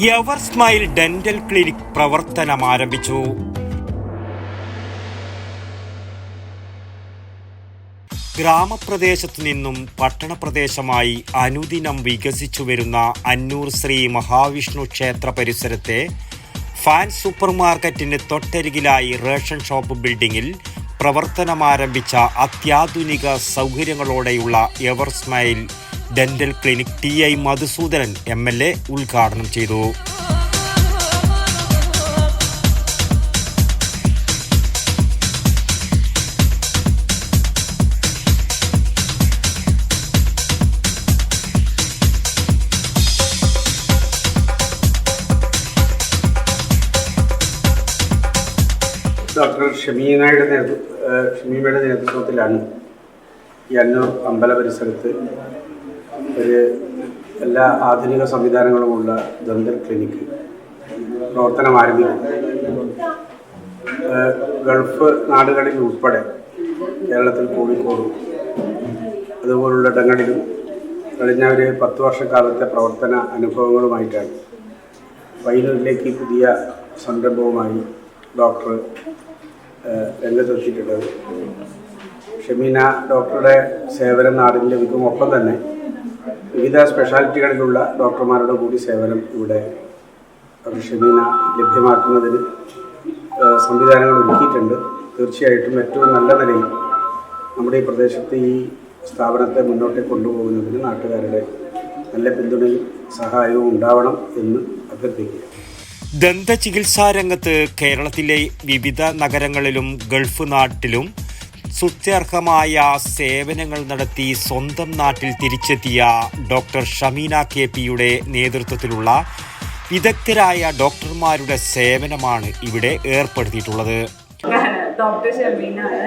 Ever smile dental clinic പ്രവർത്തനം ആരംഭിച്ചു. ഗ്രാമപ്രദേശത്തു നിന്നും പട്ടണപ്രദേശമായി അനുദിനം വികസിച്ചു വരുന്ന അന്നൂർ ശ്രീ മഹാവിഷ്ണു ക്ഷേത്ര പരിസരത്തെ ഫാൻ സൂപ്പർ മാർക്കറ്റിന് തൊട്ടരികിലായി റേഷൻ ഷോപ്പ് ബിൽഡിംഗിൽ പ്രവർത്തനമാരംഭിച്ച അത്യാധുനിക സൗകര്യങ്ങളോടെയുള്ള ever smile dental clinic TI Madhusoodanan MLA ഉദ്ഘാടനം ചെയ്തു. ഡോക്ടർ ഷമീമയുടെ നേതൃത്വത്തിലാണ് ഈ അന്നൂർ അമ്പല പരിസരത്ത് എല്ലാ ആധുനിക സംവിധാനങ്ങളുമുള്ള ദന്തൽ ക്ലിനിക്ക് പ്രവർത്തനം ആരംഭിക്കുന്നത്. ഗൾഫ് നാടുകളിൽ ഉൾപ്പെടെ കേരളത്തിൽ കോഴിക്കോടും അതുപോലുള്ള ഇടങ്ങളിലും കഴിഞ്ഞ ഒരു 10 വർഷക്കാലത്തെ പ്രവർത്തന അനുഭവങ്ങളുമായിട്ടാണ് വൈനൂരിലേക്ക് പുതിയ സംരംഭവുമായി ഡോക്ടർ രംഗത്തെത്തിയിട്ടുള്ളത്. ഷമീന ഡോക്ടറുടെ സേവനം നാടിന് ലഭിക്കും. ഒപ്പം തന്നെ വിവിധ സ്പെഷ്യാലിറ്റികളിലുള്ള ഡോക്ടർമാരുടെ കൂടി സേവനം ഇവിടെ ഷമീന ലഭ്യമാക്കുന്നതിന് സംവിധാനങ്ങൾ ഒരുക്കിയിട്ടുണ്ട്. തീർച്ചയായിട്ടും ഏറ്റവും നല്ല നിലയിൽ നമ്മുടെ ഈ പ്രദേശത്ത് ഈ സ്ഥാപനത്തെ മുന്നോട്ട് കൊണ്ടുപോകുന്നതിന് നാട്ടുകാരുടെ നല്ല പിന്തുണയും സഹായവും ഉണ്ടാവണം എന്ന് അഭ്യർത്ഥിക്കുക. ദന്തചികിത്സാ രംഗത്ത് കേരളത്തിലെ വിവിധ നഗരങ്ങളിലും ഗൾഫ് നാട്ടിലും സ്തുത്യർഹമായ സേവനങ്ങൾ നടത്തി സ്വന്തം നാട്ടിൽ തിരിച്ചെത്തിയ ഡോക്ടർ ഷമീന KPയുടെ നേതൃത്വത്തിലുള്ള വിദഗ്ധരായ ഡോക്ടർമാരുടെ സേവനമാണ് ഇവിടെ ഏർപ്പെടുത്തിയിട്ടുള്ളത്. ഡോക്ടർ ഷമീനാണ്.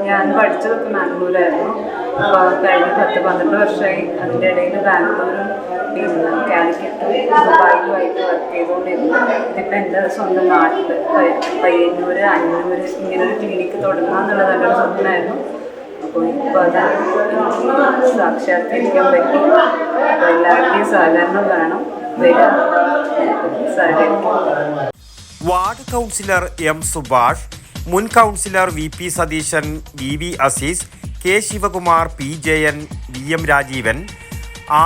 ഞാൻ പഠിച്ചതൊക്കെ മാംഗ്ലൂരായിരുന്നു. അപ്പോൾ കഴിഞ്ഞ 10-12 വർഷമായി അതിൻ്റെ ഇടയിൽ ബാംഗ്ലൂരും പിന്നെ കാലിക്കറ്റും ദുബായിലുമായിട്ട് വർക്ക് ചെയ്തുകൊണ്ടിരുന്നു. ഇതിപ്പോൾ എൻ്റെ സ്വന്തം നാട്ടിൽ പയ്യന്നൂർ, അന്നൂർ ഇങ്ങനൊരു ക്ലിനിക്ക് തുടങ്ങുക എന്നുള്ളത് എൻ്റെ സ്വപ്നമായിരുന്നു. അപ്പോൾ ഇപ്പോൾ അത് സാക്ഷാത്കരിക്കാൻ പറ്റി. അപ്പോൾ എല്ലാവരുടെയും സഹകരണം വേണം. വരാം, സഹകരിക്കും. വാർഡ് കൗൺസിലർ M സുഭാഷ്, മുൻ councillor VP Satheesan, VV Azeez, K Sivakumar, P Jayan, VM Rajeevan,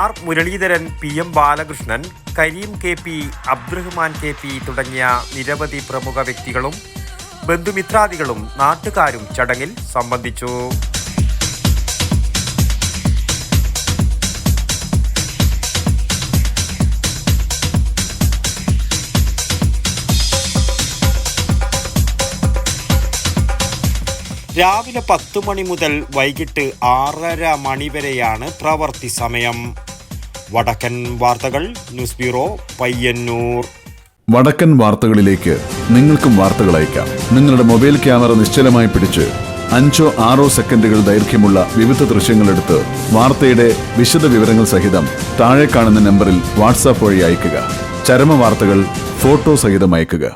R Muraleedharan, PM Balakrishnan, Kareem KP, Abdurahman KP തുടങ്ങിയ നിരവധി പ്രമുഖ വ്യക്തികളും ബന്ധുമിത്രാദികളും നാട്ടുകാരും ചടങ്ങിൽ സംബന്ധിച്ചു. രാവിലെ 10 മണി മുതൽ വൈകിട്ട് 6:30 മണി വരെയാണ് പ്രവൃത്തി സമയം. വടക്കൻ വാർത്തകൾ, ന്യൂസ് ബ്യൂറോ, പയ്യന്നൂർ. വടക്കൻ വാർത്തകളിലേക്ക് നിങ്ങൾക്കും വാർത്തകൾ അയക്കാം. നിങ്ങളുടെ മൊബൈൽ ക്യാമറ നിശ്ചലമായി പിടിച്ച് 5-6 സെക്കൻഡുകൾ ദൈർഘ്യമുള്ള വിവിധ ദൃശ്യങ്ങളെടുത്ത് വാർത്തയുടെ വിശദ വിവരങ്ങൾ സഹിതം താഴെ കാണുന്ന നമ്പറിൽ വാട്സാപ്പ് വഴി അയക്കുക. ചരമ വാർത്തകൾ ഫോട്ടോ സഹിതം അയക്കുക.